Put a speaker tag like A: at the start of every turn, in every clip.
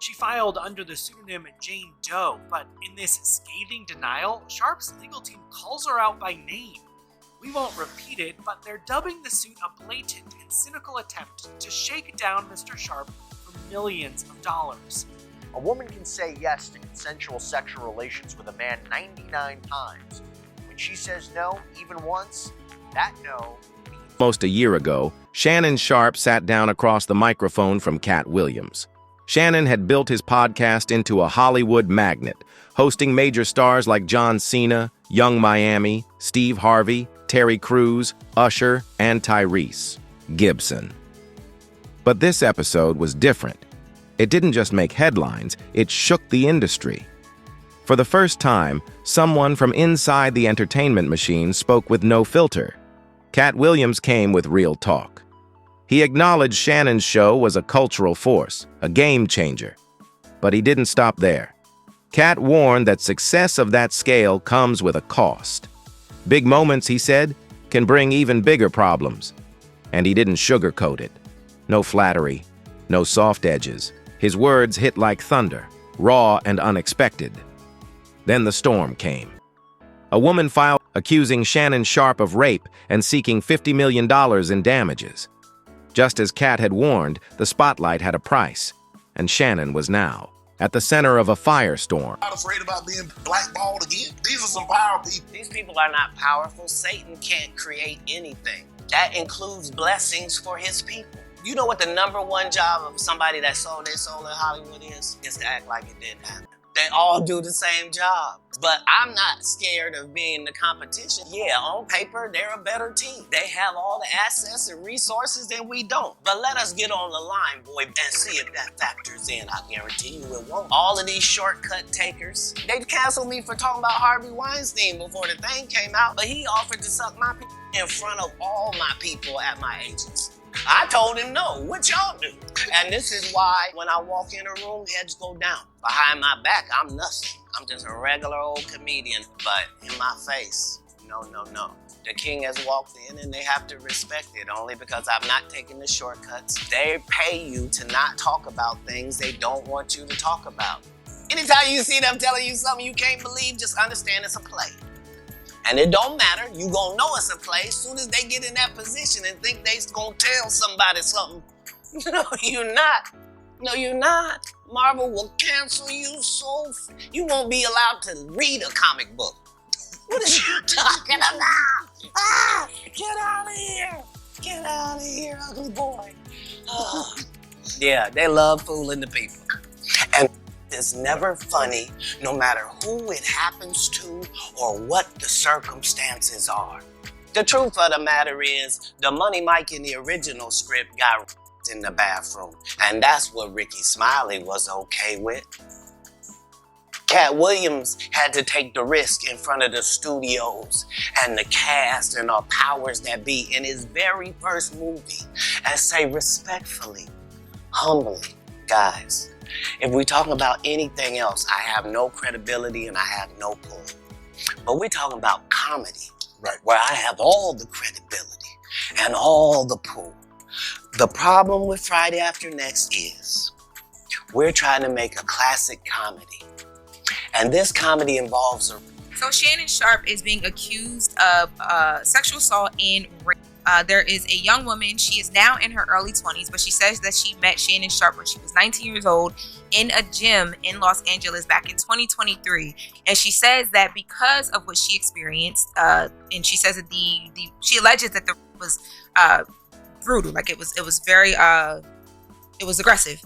A: She filed under the pseudonym Jane Doe, but in this scathing denial, Sharpe's legal team calls her out by name. We won't repeat it, but they're dubbing the suit a blatant and cynical attempt to shake down Mr. Sharpe for millions of dollars.
B: A woman can say yes to consensual sexual relations with a man 99 times. When she says no, even once, that no means...
C: Almost a year ago, Shannon Sharpe sat down across the microphone from Katt Williams. Shannon had built his podcast into a Hollywood magnet, hosting major stars like John Cena, Young Miami, Steve Harvey, Terry Crews, Usher, and Tyrese Gibson. But this episode was different. It didn't just make headlines, it shook the industry. For the first time, someone from inside the entertainment machine spoke with no filter. Katt Williams came with real talk. He acknowledged Shannon's show was a cultural force, a game changer. But he didn't stop there. Katt warned that success of that scale comes with a cost. Big moments, he said, can bring even bigger problems. And he didn't sugarcoat it. No flattery, no soft edges. His words hit like thunder, raw and unexpected. Then the storm came. A woman filed accusing Shannon Sharpe of rape and seeking $50 million in damages. Just as Katt had warned, the spotlight had a price, and Shannon was now at the center of a firestorm.
D: Not afraid about being blackballed again. These are some power people.
E: These people are not powerful. Satan can't create anything. That includes blessings for his people. You know what the number one job of somebody that sold their soul in Hollywood is? Is to act like it didn't happen. They all do the same job. But I'm not scared of being the competition. Yeah, on paper, they're a better team. They have all the assets and resources that we don't. But let us get on the line, boy, and see if that factors in. I guarantee you it won't. All of these shortcut takers, they canceled me for talking about Harvey Weinstein before the thing came out, but he offered to suck my in front of all my people at my agency. I told him no, what y'all do? And this is why when I walk in a room, heads go down. Behind my back, I'm nothing. I'm just a regular old comedian, but in my face, no. The king has walked in and they have to respect it only because I'm not taking the shortcuts. They pay you to not talk about things they don't want you to talk about. Anytime you see them telling you something you can't believe, just understand it's a play. And it don't matter, you gonna know it's a play as soon as they get in that position and think they gonna tell somebody something. No, you're not. No, you're not. Marvel will cancel you you won't be allowed to read a comic book. What are you talking about? Ah, get out of here. Get out of here, ugly boy. Oh. Yeah, they love fooling the people. And it's never funny, no matter who it happens to or what the circumstances are. The truth of the matter is, the Money Mike in the original script got in the bathroom, and that's what Ricky Smiley was okay with. Katt Williams had to take the risk in front of the studios and the cast and our powers that be in his very first movie and say respectfully, humbly, guys, if we're talking about anything else, I have no credibility and I have no pull. But we're talking about comedy, right, where I have all the credibility and all the pull. The problem with Friday After Next is we're trying to make a classic comedy. And this comedy involves a...
F: So Shannon Sharpe is being accused of sexual assault and rape. There is a young woman. She is now in her early 20s, but she says that she met Shannon Sharpe when she was 19 years old in a gym in Los Angeles back in 2023. And she says that because of what she experienced, and she says that she alleges that the was brutal, like it was very it was aggressive.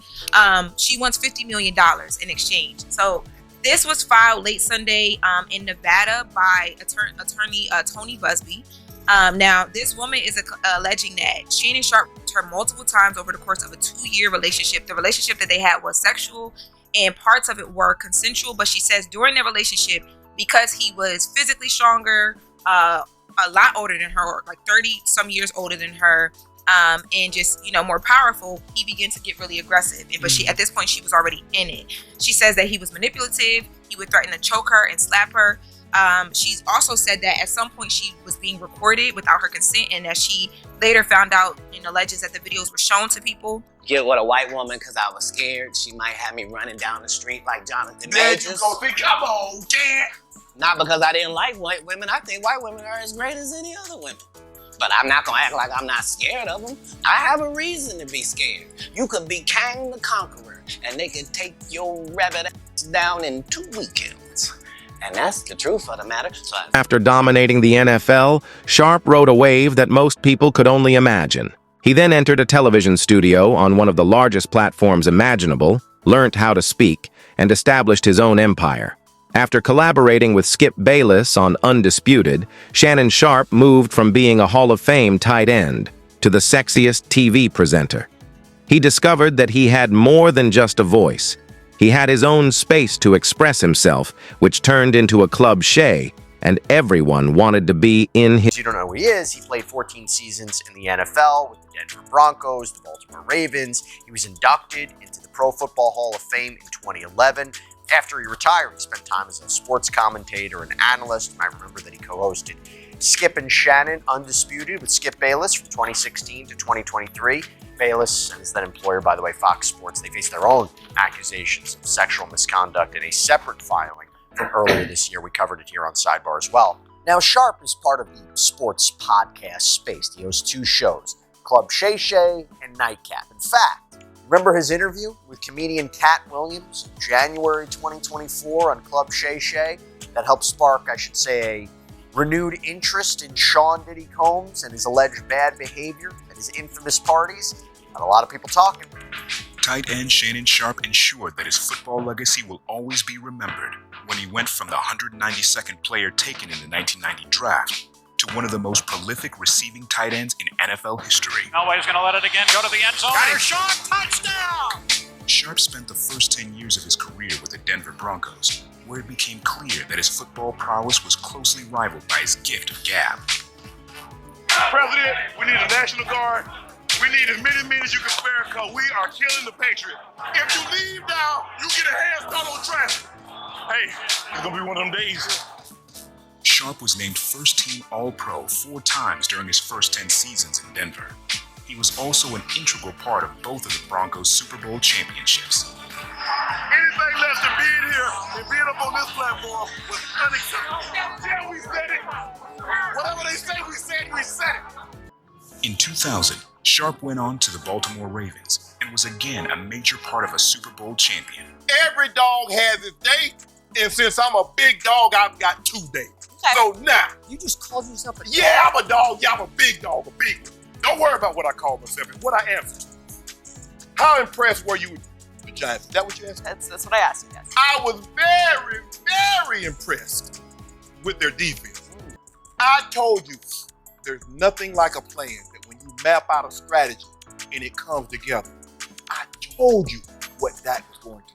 F: She wants $50 million in exchange. So this was filed late Sunday in Nevada by attorney Tony Busby. Now, this woman is alleging that Shannon Sharpe raped her multiple times over the course of a 2-year relationship. The relationship that they had was sexual and parts of it were consensual. But she says during their relationship, because he was physically stronger, a lot older than her, like 30 some years older than her, and just, more powerful, he began to get really aggressive. But at this point, she was already in it. She says that he was manipulative. He would threaten to choke her and slap her. She's also said that at some point she was being recorded without her consent, and that she later found out and alleges that the videos were shown to people.
E: Get with a white woman because I was scared she might have me running down the street like Jonathan
D: There
E: Majors.
D: you go. Think, come on, Jan.
E: Not because I didn't like white women. I think white women are as great as any other women. But I'm not gonna act like I'm not scared of them. I have a reason to be scared. You could be Kang the Conqueror, and they could take your rabbit ass down in 2 weekends. And that's the truth of the matter. So
C: After dominating the NFL, Sharpe rode a wave that most people could only imagine. He then entered a television studio on one of the largest platforms imaginable, learnt how to speak, and established his own empire. After collaborating with Skip Bayless on Undisputed, Shannon Sharpe moved from being a Hall of Fame tight end to the sexiest TV presenter. He discovered that he had more than just a voice. He had his own space to express himself, which turned into a Club Shay, and everyone wanted to be in his...
B: If you don't know who he is, he played 14 seasons in the NFL with the Denver Broncos, the Baltimore Ravens. He was inducted into the Pro Football Hall of Fame in 2011. After he retired, he spent time as a sports commentator and analyst, and I remember that he co-hosted Skip and Shannon Undisputed with Skip Bayless from 2016 to 2023. Bayless and his then employer, by the way, Fox Sports, they faced their own accusations of sexual misconduct in a separate filing from earlier this year. We covered it here on Sidebar as well. Now, Sharpe is part of the sports podcast space. He hosts 2 shows, Club Shay Shay and Nightcap. In fact, remember his interview with comedian Katt Williams in January 2024 on Club Shay Shay? That helped spark, I should say, a renewed interest in Sean Diddy Combs and his alleged bad behavior at his infamous parties. Got a lot of people talking.
G: Tight end Shannon Sharpe ensured that his football legacy will always be remembered when he went from the 192nd player taken in the 1990 draft to one of the most prolific receiving tight ends in NFL history.
H: Elway's going to let it again go to the end zone.
D: Got a shot, touchdown!
G: Sharpe spent the first 10 years of his career with the Denver Broncos, where it became clear that his football prowess was closely rivaled by his gift of gab.
D: President, we need a National Guard. We need as many men as you can spare because we are killing the Patriots. If you leave now, you get a head start on traffic. Hey, it's going to be one of them days.
G: Sharpe was named first-team All-Pro 4 times during his first 10 seasons in Denver. He was also an integral part of both of the Broncos' Super Bowl championships.
D: Anything less than being here and being up on this platform was unacceptable. Yeah, we said it. Whatever they say, we said it.
G: In 2000, Sharpe went on to the Baltimore Ravens and was again a major part of a Super Bowl champion.
D: Every dog has its day, and since I'm a big dog, I've got 2 days.
F: Okay.
D: So now,
B: You just called yourself a
D: yeah, I'm a dog. Yeah, I'm a big dog, a big one. Don't worry about what I call myself and what I answer. How impressed were you with the Giants? Is that what you asked?
I: That's what I asked you, yes.
D: I was very, very impressed with their defense. I told you, there's nothing like a plan that when you map out a strategy and it comes together. I told you what that was going to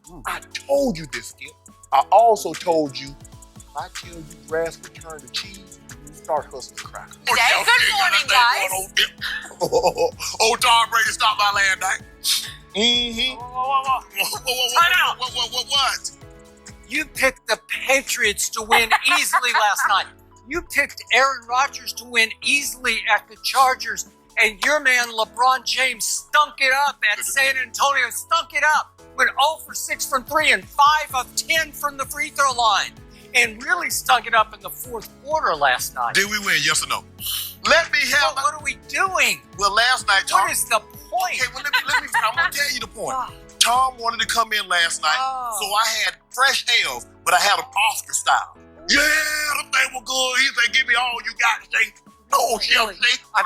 D: do. I told you this, Skip. I also told you, if I tell you grass return to cheese, you start hustling crackers.
I: Good morning, guys.
D: Oh, Tom Brady stopped by last night. Mm-hmm.
A: Time out.
D: What?
A: You picked the Patriots to win easily last night. You picked Aaron Rodgers to win easily at the Chargers, and your man LeBron James stunk it up at San Antonio. Stunk it up. Went 0 for 6 from 3 and 5 of 10 from the free throw line. And really stunk it up in the fourth quarter last night.
D: Did we win, yes or no? Let me help.
A: What are we doing?
D: Well, last night, Tom.
A: What is the point?
D: Okay, well, let me I'm going to tell you the point. Tom wanted to come in last night, so I had fresh ales, but I had them Oscar style. Yeah, the thing was good. He said, give me all you got, Shay. No, Chef Shay.
A: I'm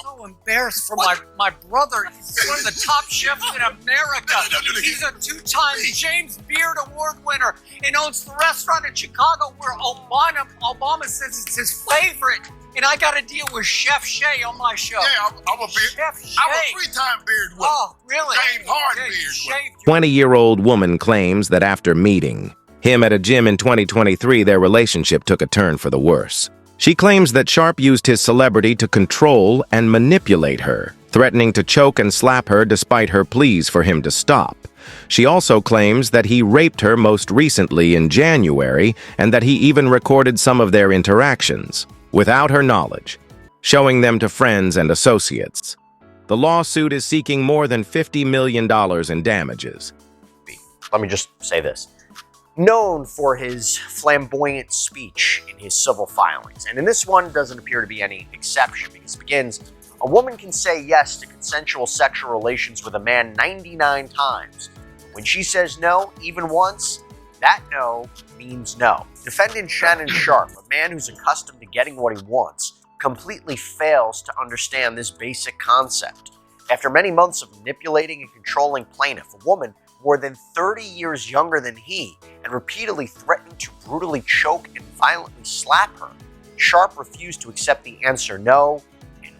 A: so embarrassed for my brother. He's one of the top chefs in America. He's a 2-time James Beard Award winner and owns the restaurant in Chicago where Obama says it's his favorite. And I got to deal with Chef Shay on my show.
D: Yeah, I'm a beard.
A: Chef Shay.
D: I'm a 3-time beard winner.
A: Oh, really?
D: James Harden beard winner.
C: 20-year-old woman claims that after meeting him at a gym in 2023, their relationship took a turn for the worse. She claims that Sharpe used his celebrity to control and manipulate her, threatening to choke and slap her despite her pleas for him to stop. She also claims that he raped her most recently in January and that he even recorded some of their interactions, without her knowledge, showing them to friends and associates. The lawsuit is seeking more than $50 million in damages.
B: Let me just say this. Known for his flamboyant speech in his civil filings, and in this one doesn't appear to be any exception because it begins, a woman can say yes to consensual sexual relations with a man 99 times. When she says no, even once, that no means no. Defendant Shannon Sharpe, a man who's accustomed to getting what he wants, completely fails to understand this basic concept. After many months of manipulating and controlling plaintiff, a woman more than 30 years younger than he, and repeatedly threatened to brutally choke and violently slap her, Sharpe refused to accept the answer no and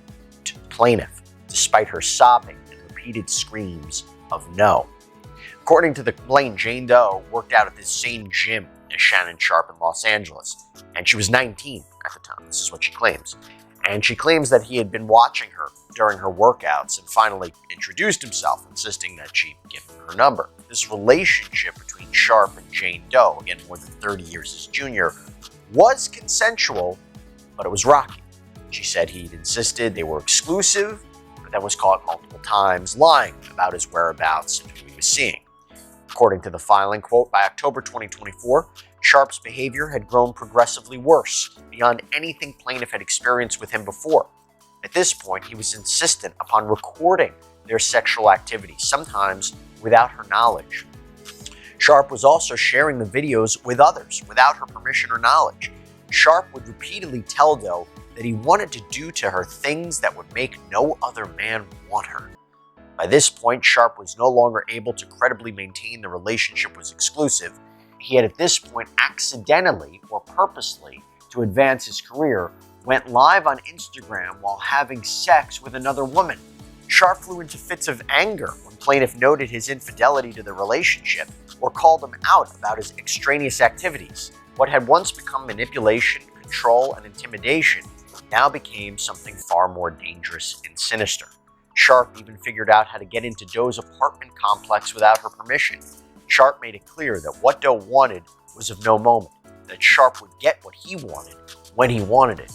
B: to plaintiff, despite her sobbing and repeated screams of no. According to the complaint, Jane Doe worked out at the same gym as Shannon Sharpe in Los Angeles, and she was 19 at the time. This is what she claims. And she claims that he had been watching her during her workouts and finally introduced himself, insisting that she give him her number. This relationship between Sharpe and Jane Doe, again more than 30 years his junior, was consensual, but it was rocky. She said he'd insisted they were exclusive, but then was caught multiple times lying about his whereabouts and who he was seeing. According to the filing, quote, by October 2024, Sharpe's behavior had grown progressively worse, beyond anything plaintiff had experienced with him before. At this point, he was insistent upon recording their sexual activities, sometimes without her knowledge. Sharpe was also sharing the videos with others without her permission or knowledge. Sharpe would repeatedly tell Doe that he wanted to do to her things that would make no other man want her. By this point, Sharpe was no longer able to credibly maintain the relationship was exclusive. He had at this point accidentally or purposely, to advance his career, went live on Instagram while having sex with another woman. Sharpe flew into fits of anger when plaintiff noted his infidelity to the relationship or called him out about his extraneous activities. What had once become manipulation, control, and intimidation now became something far more dangerous and sinister. Sharpe even figured out how to get into Doe's apartment complex without her permission. Sharpe made it clear that what Doe wanted was of no moment, that Sharpe would get what he wanted when he wanted it.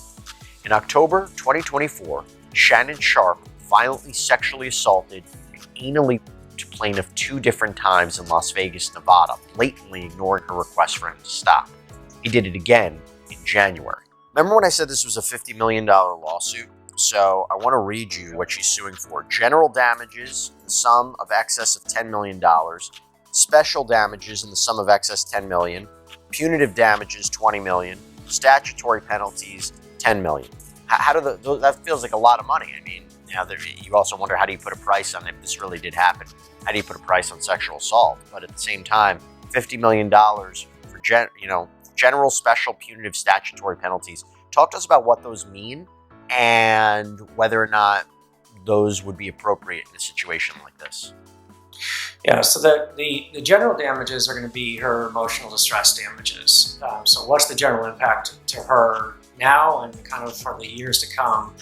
B: In October 2024, Shannon Sharpe violently sexually assaulted and anally raped plaintiff 2 different times in Las Vegas, Nevada, blatantly ignoring her request for him to stop. He did it again in January. Remember when I said this was a $50 million lawsuit? So I want to read you what she's suing for. General damages in the sum of excess of $10 million, special damages in the sum of excess $10 million, punitive damages $20 million, statutory penalties $10 million. How do that feels like a lot of money. I mean, you also wonder, how do you put a price on it if this really did happen? How do you put a price on sexual assault? But at the same time, $50 million for general, special, punitive, statutory penalties. Talk to us about what those mean and whether or not those would be appropriate in a situation like this.
A: Yeah, so the general damages are going to be her emotional distress damages. So what's the general impact to her now and kind of for the years to come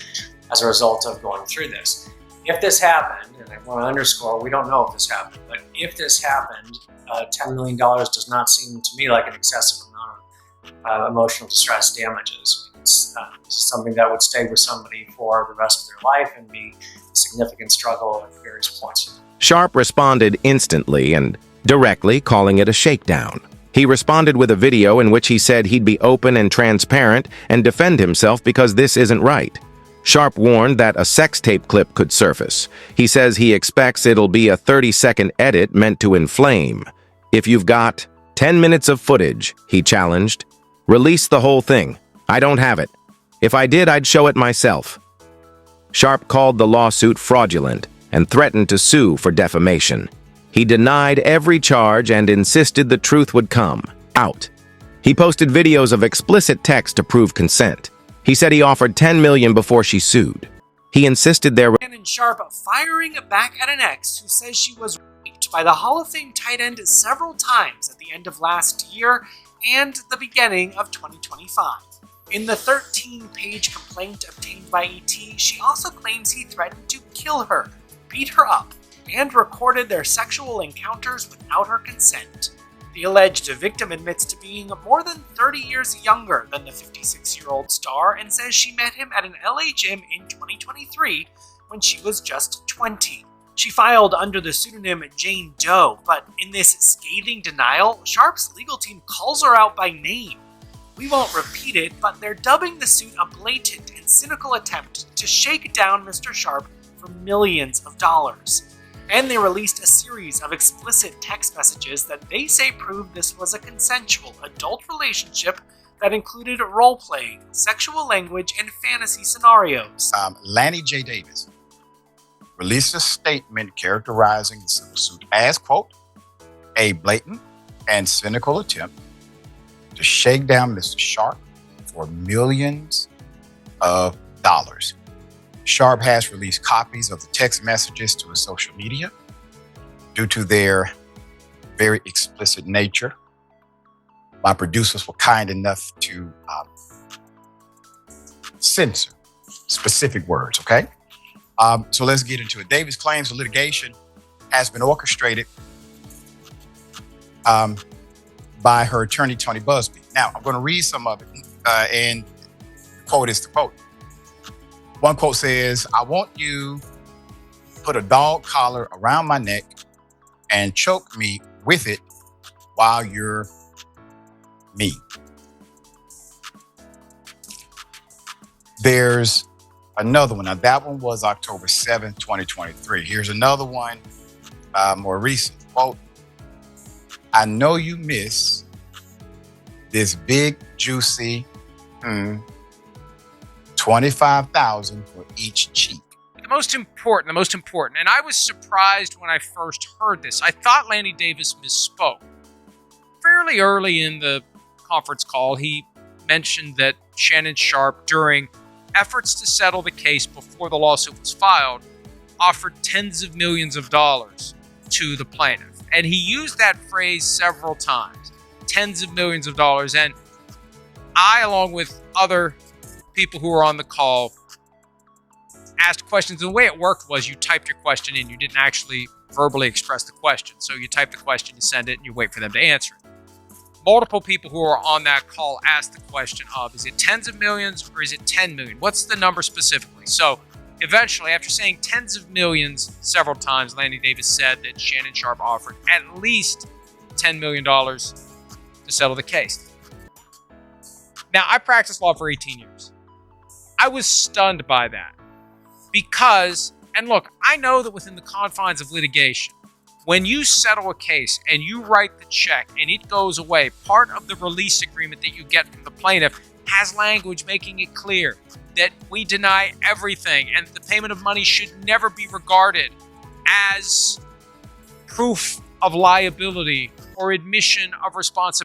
A: as a result of going through this? If this happened, and I want to underscore, we don't know if this happened, but if this happened, $10 million does not seem to me like an excessive amount of emotional distress damages. It's something that would stay with somebody for the rest of their life and be a significant struggle at various points.
C: Sharpe responded instantly and directly, calling it a shakedown. He responded with a video in which he said he'd be open and transparent and defend himself because this isn't right. Sharpe warned that a sex tape clip could surface. He says he expects it'll be a 30-second edit meant to inflame. If you've got 10 minutes of footage, he challenged, release the whole thing. I don't have it. If I did, I'd show it myself. Sharpe called the lawsuit fraudulent and threatened to sue for defamation. He denied every charge and insisted the truth would come out. He posted videos of explicit text to prove consent. He said he offered $10 million before she sued. He insisted there were
A: Shannon Sharpe firing back at an ex who says she was raped by the Hall of Fame tight end several times at the end of last year and the beginning of 2025. In the 13-page complaint obtained by ET, she also claims he threatened to kill her, beat her up, and recorded their sexual encounters without her consent. The alleged victim admits to being more than 30 years younger than the 56-year-old star and says she met him at an LA gym in 2023 when she was just 20. She filed under the pseudonym Jane Doe, but in this scathing denial, Sharpe's legal team calls her out by name. We won't repeat it, but they're dubbing the suit a blatant and cynical attempt to shake down Mr. Sharpe for millions of dollars. And they released a series of explicit text messages that they say prove this was a consensual adult relationship that included role-playing, sexual language, and fantasy scenarios.
J: Lanny J. Davis released a statement characterizing the civil suit as, quote, a blatant and cynical attempt to shake down Mr. Sharpe for millions of dollars. Sharpe has released copies of the text messages to his social media. Due to their very explicit nature, my producers were kind enough to censor specific words, okay? So let's get into it. Davis claims the litigation has been orchestrated by her attorney, Tony Busby. Now, I'm going to read some of it, and the quote is the quote. One quote says, I want you to put a dog collar around my neck and choke me with it while you're me. There's another one. Now, that one was October 7th, 2023. Here's another one, more recent. Quote, I know you miss this big, juicy, $25,000 for each cheek.
K: The most important, and I was surprised when I first heard this. I thought Lanny Davis misspoke. Fairly early in the conference call, he mentioned that Shannon Sharpe, during efforts to settle the case before the lawsuit was filed, offered tens of millions of dollars to the plaintiff. And he used that phrase several times, tens of millions of dollars. And I, along with other people who were on the call, asked questions. And the way it worked was you typed your question in. You didn't actually verbally express the question. So you type the question, you send it, and you wait for them to answer it. Multiple people who were on that call asked the question of, is it tens of millions or is it 10 million? What's the number specifically? So eventually, after saying tens of millions several times, Lanny Davis said that Shannon Sharpe offered at least $10 million to settle the case. Now, I practiced law for 18 years. I was stunned by that because, and look, I know that within the confines of litigation, when you settle a case and you write the check and it goes away, part of the release agreement that you get from the plaintiff has language making it clear that we deny everything and the payment of money should never be regarded as proof of liability or admission of responsibility.